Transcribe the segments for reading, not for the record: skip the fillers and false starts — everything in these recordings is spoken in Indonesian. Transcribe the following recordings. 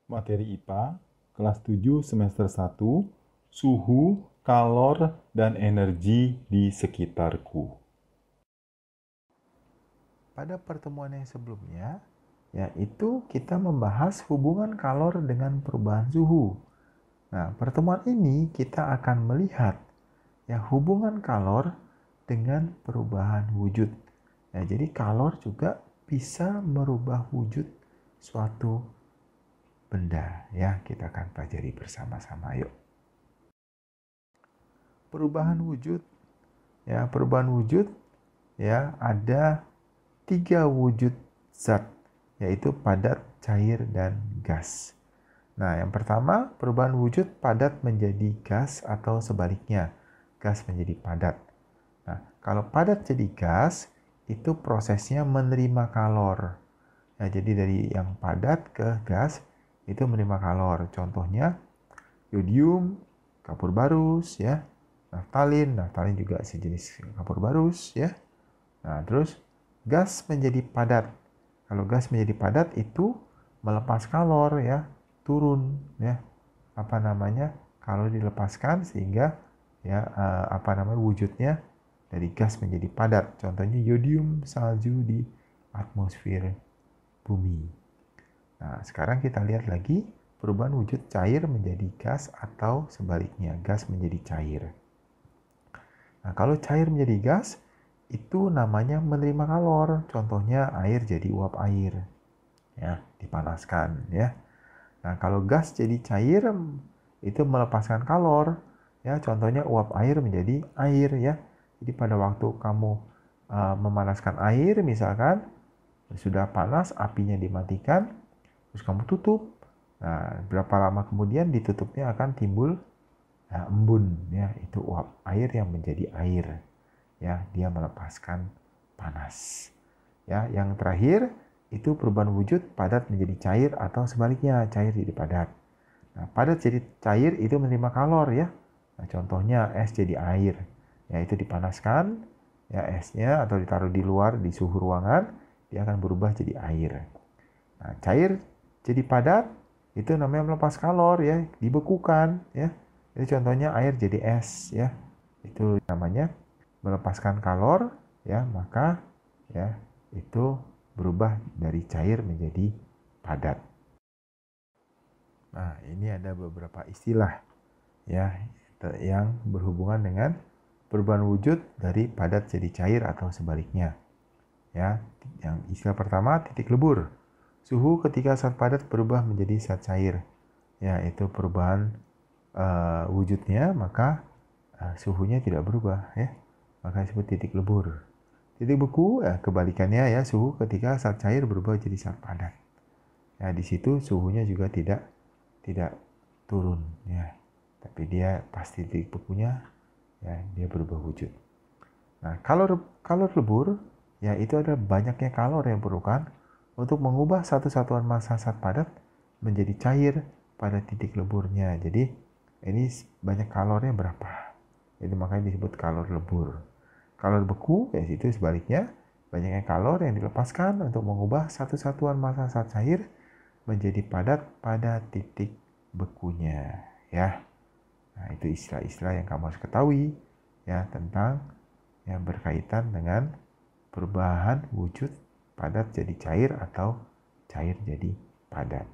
Materi IPA, kelas 7 semester 1, suhu, kalor, dan energi di sekitarku. Pada pertemuan yang sebelumnya, yaitu kita membahas hubungan kalor dengan perubahan suhu. Nah, pertemuan ini kita akan melihat hubungan kalor dengan perubahan wujud. Jadi kalor juga bisa merubah wujud suatu benda. Kita akan pelajari bersama-sama. Yuk. Perubahan wujud. Perubahan wujud ada 3 wujud zat, yaitu padat, cair, dan gas. Nah, yang pertama, perubahan wujud padat menjadi gas atau sebaliknya, gas menjadi padat. Nah, kalau padat jadi gas, itu prosesnya menerima kalor. Jadi dari yang padat ke gas, itu menerima kalor. Contohnya, yodium, kapur barus, naftalin juga sejenis kapur barus, Nah, terus gas menjadi padat. Kalau gas menjadi padat itu melepas kalor, turun, kalor dilepaskan sehingga wujudnya dari gas menjadi padat. Contohnya yodium salju di atmosfer bumi. Nah, sekarang kita lihat lagi perubahan wujud cair menjadi gas atau sebaliknya, gas menjadi cair. Nah, kalau cair menjadi gas, itu namanya menerima kalor. Contohnya air jadi uap air. Dipanaskan, Nah, kalau gas jadi cair, itu melepaskan kalor. Contohnya uap air menjadi air, Jadi pada waktu kamu memanaskan air, misalkan sudah panas, apinya dimatikan, terus kamu tutup. Nah, berapa lama kemudian ditutupnya akan timbul embun, itu uap air yang menjadi air, dia melepaskan panas. Yang terakhir itu perubahan wujud padat menjadi cair atau sebaliknya, cair jadi padat. Nah, padat jadi cair itu menerima kalor, Nah, contohnya es jadi air, itu dipanaskan, esnya atau ditaruh di luar di suhu ruangan, dia akan berubah jadi air. Nah, cair jadi padat itu namanya melepas kalor, dibekukan, Itu contohnya air jadi es, Itu namanya melepaskan kalor, maka itu berubah dari cair menjadi padat. Nah, ini ada beberapa istilah yang berhubungan dengan perubahan wujud dari padat jadi cair atau sebaliknya. Yang istilah pertama, titik lebur. Suhu ketika zat padat berubah menjadi zat cair. Itu perubahan wujudnya, maka suhunya tidak berubah, maka disebut titik lebur. Titik beku, kebalikannya, suhu ketika zat cair berubah jadi zat padat. Di situ suhunya juga tidak turun, tapi dia pasti titik bekunya, dia berubah wujud. Nah, kalor lebur, itu ada banyaknya kalor yang diperlukan untuk mengubah satu satuan massa zat padat menjadi cair pada titik leburnya. Jadi ini banyak kalornya berapa? Jadi makanya disebut kalor lebur. Kalor beku, itu sebaliknya, banyaknya kalor yang dilepaskan untuk mengubah satu satuan massa zat cair menjadi padat pada titik bekunya, Nah, itu istilah-istilah yang kamu harus ketahui, tentang yang berkaitan dengan perubahan wujud padat jadi cair atau cair jadi padat.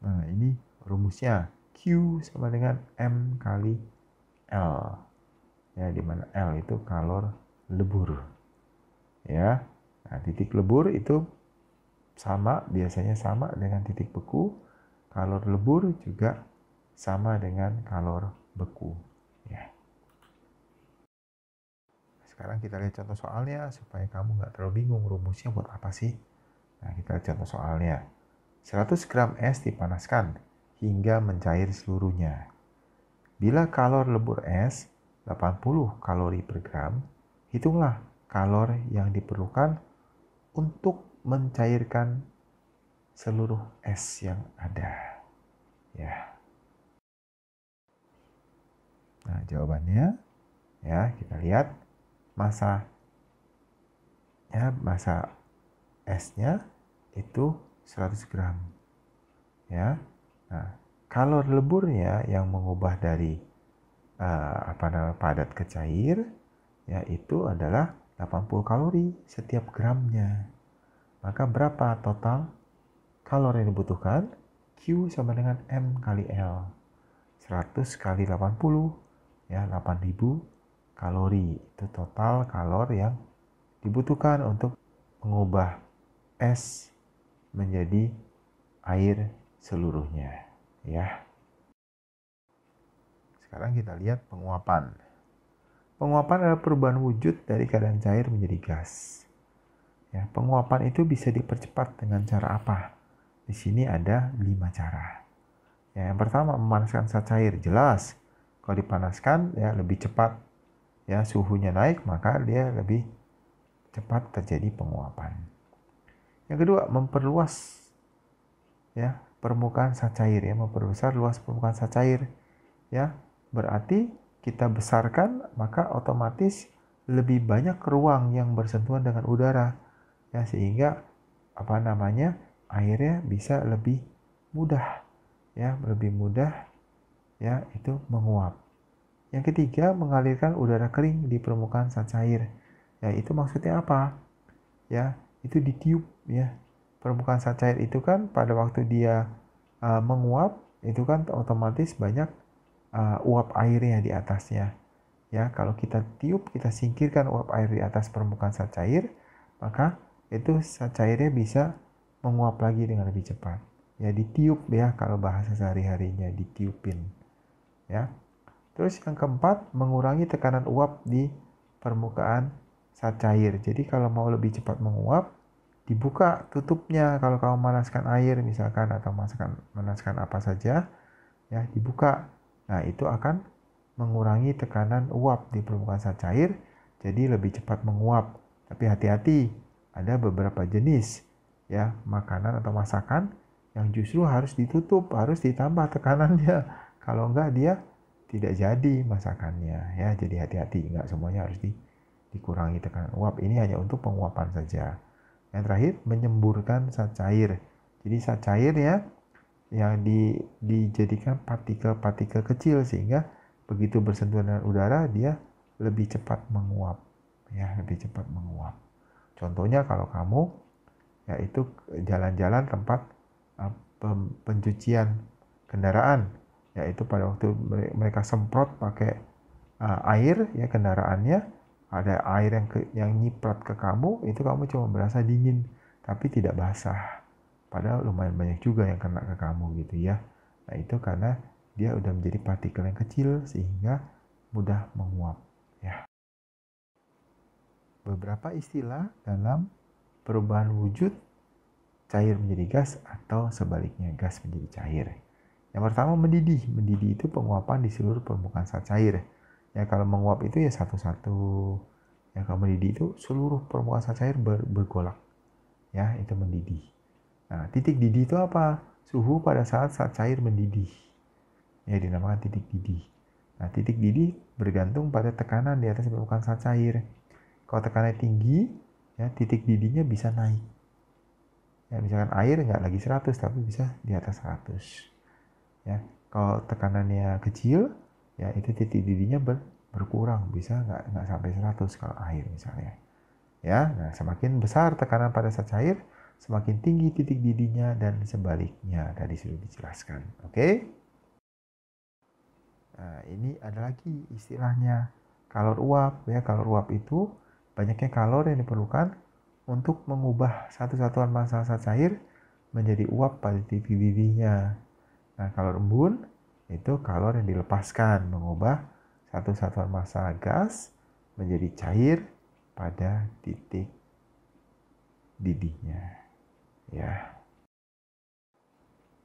Nah, ini rumusnya. Q sama dengan M kali L. Di mana L itu kalor lebur. Nah, titik lebur itu biasanya sama dengan titik beku. Kalor lebur juga sama dengan kalor beku. Sekarang kita lihat contoh soalnya supaya kamu nggak terlalu bingung rumusnya buat apa sih. Nah, kita lihat contoh soalnya. 100 gram es dipanaskan hingga mencair seluruhnya. Bila kalor lebur es 80 kalori per gram, hitunglah kalor yang diperlukan untuk mencairkan seluruh es yang ada. Nah, jawabannya kita lihat massa esnya itu 100 gram. Ya. Nah, kalor leburnya yang mengubah dari padat ke cair, yaitu adalah 80 kalori setiap gramnya. Maka berapa total kalori yang dibutuhkan? Q sama dengan M kali L. 100 kali 80, 8000 kalori. Itu total kalori yang dibutuhkan untuk mengubah es menjadi air seluruhnya. Ya. Sekarang kita lihat penguapan. Penguapan adalah perubahan wujud dari keadaan cair menjadi gas. Ya, penguapan itu bisa dipercepat dengan cara apa? Di sini ada 5 cara. Ya, yang pertama, memanaskan zat cair. Jelas, kalau dipanaskan ya lebih cepat. Ya, suhunya naik, maka dia lebih cepat terjadi penguapan. Yang kedua, memperluas ya permukaan zat cair, ya, memperbesar luas permukaan zat cair. Ya, berarti kita besarkan, maka otomatis lebih banyak ruang yang bersentuhan dengan udara, ya, sehingga airnya bisa lebih mudah, ya, ya, itu menguap. Yang ketiga, mengalirkan udara kering di permukaan zat cair. Ya, itu maksudnya apa? Ya, itu ditiup, ya. Permukaan zat cair itu kan pada waktu dia menguap, itu kan otomatis banyak uap airnya di atasnya. Ya, kalau kita tiup, kita singkirkan uap air di atas permukaan zat cair, maka itu zat cairnya bisa menguap lagi dengan lebih cepat. Ya, ditiup, ya, kalau bahasa sehari-harinya ditiupin. Ya. Terus yang keempat, mengurangi tekanan uap di permukaan zat cair. Jadi kalau mau lebih cepat menguap, dibuka tutupnya. Kalau kamu manaskan air misalkan, atau manaskan apa saja, ya, dibuka. Nah, itu akan mengurangi tekanan uap di permukaan zat cair, jadi lebih cepat menguap. Tapi hati-hati, ada beberapa jenis, ya, makanan atau masakan yang justru harus ditutup, harus ditambah tekanannya. Kalau enggak, dia tidak jadi masakannya, ya. Jadi hati-hati, enggak semuanya harus dikurangi tekanan uap. Ini hanya untuk penguapan saja. Yang terakhir, menyemburkan zat cair. Jadi zat cair, ya, yang dijadikan partikel-partikel kecil, sehingga begitu bersentuhan dengan udara dia lebih cepat menguap, ya, lebih cepat menguap. Contohnya kalau kamu yaitu jalan-jalan tempat pencucian kendaraan, yaitu pada waktu mereka semprot pakai air, ya, kendaraannya ada air yang nyiprat ke kamu, itu kamu cuma berasa dingin tapi tidak basah. Padahal lumayan banyak juga yang kena ke kamu gitu, ya. Nah, itu karena dia udah menjadi partikel yang kecil sehingga mudah menguap, ya. Beberapa istilah dalam perubahan wujud cair menjadi gas atau sebaliknya gas menjadi cair. Yang pertama, mendidih. Mendidih itu penguapan di seluruh permukaan zat cair. Ya, kalau menguap itu ya satu-satu. Ya, kalau mendidih itu seluruh permukaan zat cair bergolak. Ya, itu mendidih. Nah, titik didih itu apa? Suhu pada saat zat cair mendidih. Ya, dinamakan titik didih. Nah, titik didih bergantung pada tekanan di atas permukaan zat cair. Kalau tekanannya tinggi, ya, titik didihnya bisa naik. Ya, misalkan air nggak lagi 100, tapi bisa di atas 100. Ya, kalau tekanannya kecil, ya, itu titik didihnya berkurang, bisa nggak sampai 100 kalau air misalnya. Ya, nah, semakin besar tekanan pada zat cair, semakin tinggi titik didihnya, dan sebaliknya. Tadi sudah dijelaskan. Oke? Nah, ini ada lagi istilahnya kalor uap. Ya, kalor uap itu banyaknya kalor yang diperlukan untuk mengubah satu satuan massa zat cair menjadi uap pada titik didihnya. Nah, kalor embun itu kalor yang dilepaskan mengubah satu satuan massa gas menjadi cair pada titik didihnya. Ya.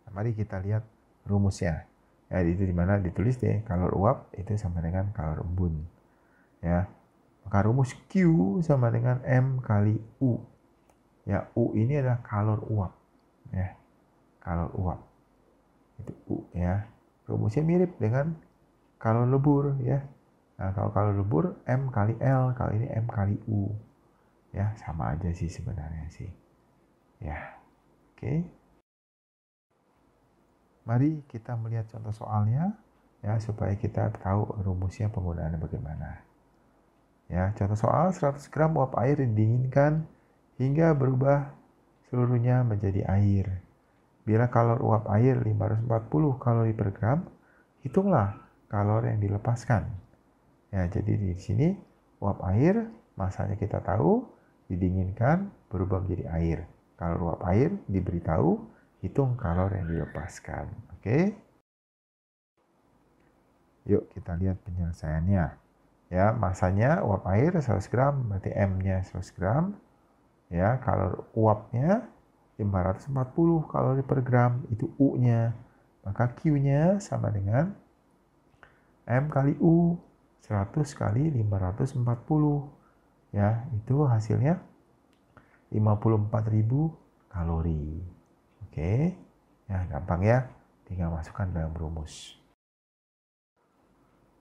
Nah, mari kita lihat rumusnya. Ya, itu dimana ditulis deh, kalor uap itu sama dengan kalor embun. Ya. Maka rumus Q sama dengan M kali U. Ya, U ini adalah kalor uap. Ya. Kalor uap. Itu U, ya. Rumusnya mirip dengan kalor lebur, ya. Nah, kalau kalor lebur M kali L, kalau ini M kali U. Ya, sama aja sih sebenarnya sih. Ya. Oke. Mari kita melihat contoh soalnya ya supaya kita tahu rumusnya penggunaannya bagaimana. Ya, contoh soal 100 gram uap air didinginkan hingga berubah seluruhnya menjadi air. Bila kalori uap air 540 kalori per gram, hitunglah kalori yang dilepaskan. Ya, jadi di sini uap air masanya kita tahu, didinginkan berubah menjadi air. Kalau uap air diberitahu, hitung kalori yang dilepaskan. Oke? Yuk kita lihat penyelesaiannya. Ya, masanya uap air 100 gram, berarti M-nya 100 gram. Ya, kalau uapnya 540 kalori per gram, itu U-nya. Maka Q-nya sama dengan M kali U, 100 kali 540. Ya, itu hasilnya 54.000 kalori. Oke, ya gampang ya, tinggal masukkan dalam rumus.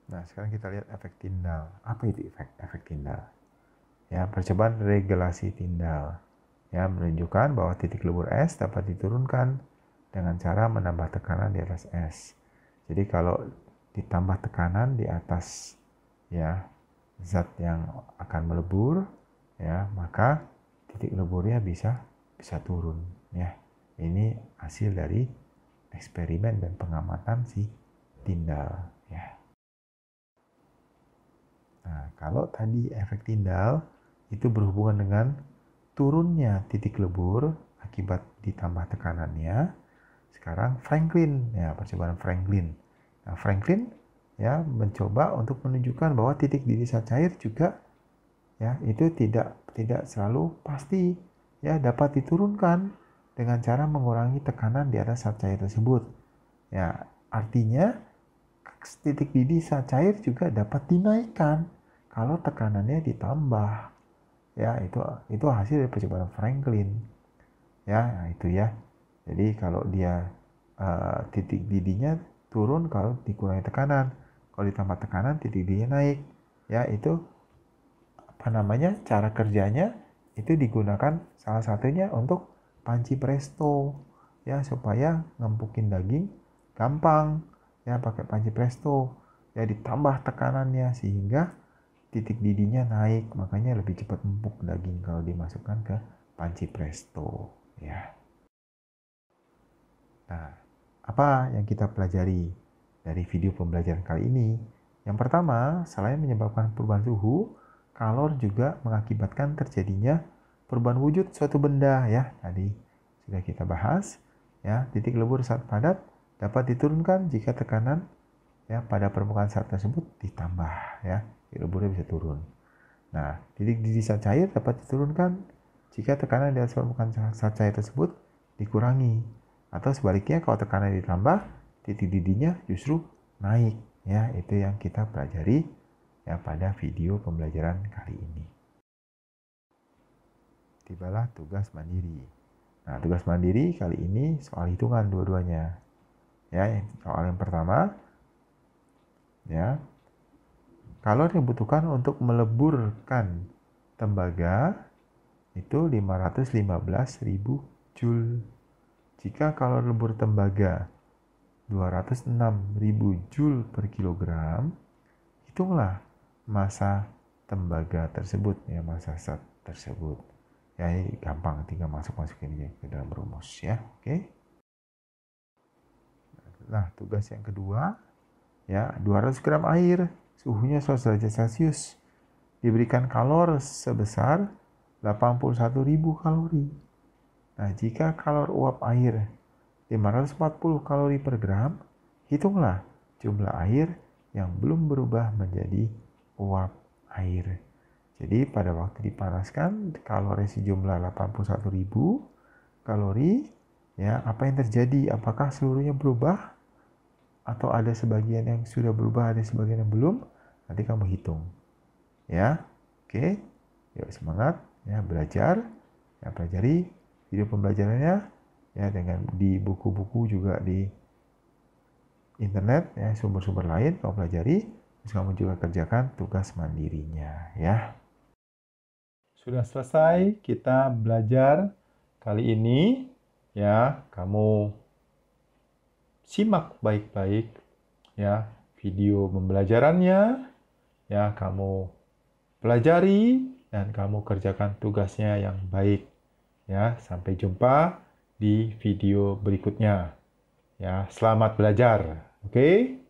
Nah, sekarang kita lihat efek Tyndall. Apa itu efek Tyndall? Ya, percobaan regulasi Tyndall. Ya, menunjukkan bahwa titik lebur es dapat diturunkan dengan cara menambah tekanan di atas es. Jadi kalau ditambah tekanan di atas ya zat yang akan melebur, ya maka titik leburnya bisa turun. Ya, ini hasil dari eksperimen dan pengamatan si Tyndall. Ya. Nah, kalau tadi efek Tyndall itu berhubungan dengan turunnya titik lebur akibat ditambah tekanannya. Sekarang Franklin, ya percobaan Franklin. Nah, Franklin ya mencoba untuk menunjukkan bahwa titik didih zat cair juga ya itu tidak selalu pasti ya dapat diturunkan dengan cara mengurangi tekanan di atas zat cair tersebut. Ya, artinya titik didih zat cair juga dapat dinaikkan kalau tekanannya ditambah. Ya, itu hasil dari percobaan Franklin. Ya, nah itu ya. Jadi kalau dia titik didihnya turun kalau dikurangi tekanan. Kalau ditambah tekanan titik didihnya naik. Ya, itu apa namanya? Cara kerjanya itu digunakan salah satunya untuk panci presto. Ya, supaya ngempukin daging gampang. Ya, pakai panci presto. Ya, ditambah tekanannya sehingga titik didihnya naik, makanya lebih cepat empuk daging kalau dimasukkan ke panci presto. Ya. Nah, apa yang kita pelajari dari video pembelajaran kali ini? Yang pertama, selain menyebabkan perubahan suhu, kalor juga mengakibatkan terjadinya perubahan wujud suatu benda ya. Tadi sudah kita bahas ya, titik lebur zat padat dapat diturunkan jika tekanan ya pada permukaan zat tersebut ditambah ya. Leburnya bisa turun. Nah, titik didih zat cair dapat diturunkan jika tekanan di atas permukaan zat cair tersebut dikurangi. Atau sebaliknya, kalau tekanan ditambah, titik didihnya justru naik. Ya, itu yang kita pelajari ya pada video pembelajaran kali ini. Tibalah tugas mandiri. Nah, tugas mandiri kali ini soal hitungan dua-duanya. Ya, soal yang pertama ya, kalori yang dibutuhkan untuk meleburkan tembaga itu 515.000 Joule. Jika kalori lebur tembaga 206.000 Joule per kilogram, hitunglah massa tembaga tersebut ya, massa zat tersebut. Ya, ini gampang, tinggal masukin aja ke dalam rumus ya. Oke. Nah, tugas yang kedua ya, 200 gram air, suhunya 100 derajat Celcius, diberikan kalori sebesar 81.000 kalori. Nah, jika kalori uap air 540 kalori per gram, hitunglah jumlah air yang belum berubah menjadi uap air. Jadi pada waktu dipanaskan kalori sejumlah 81.000 kalori, ya apa yang terjadi? Apakah seluruhnya berubah? Atau ada sebagian yang sudah berubah, ada sebagian yang belum? Nanti kamu hitung. Ya, oke. Yuk semangat, ya belajar, ya pelajari video pembelajarannya, ya dengan di buku-buku juga di internet, ya sumber-sumber lain kamu pelajari, terus kamu juga kerjakan tugas mandirinya, ya. Sudah selesai kita belajar kali ini, ya, kamu simak baik-baik ya video pembelajarannya, ya kamu pelajari dan kamu kerjakan tugasnya yang baik. Ya, sampai jumpa di video berikutnya. Ya, selamat belajar. Oke?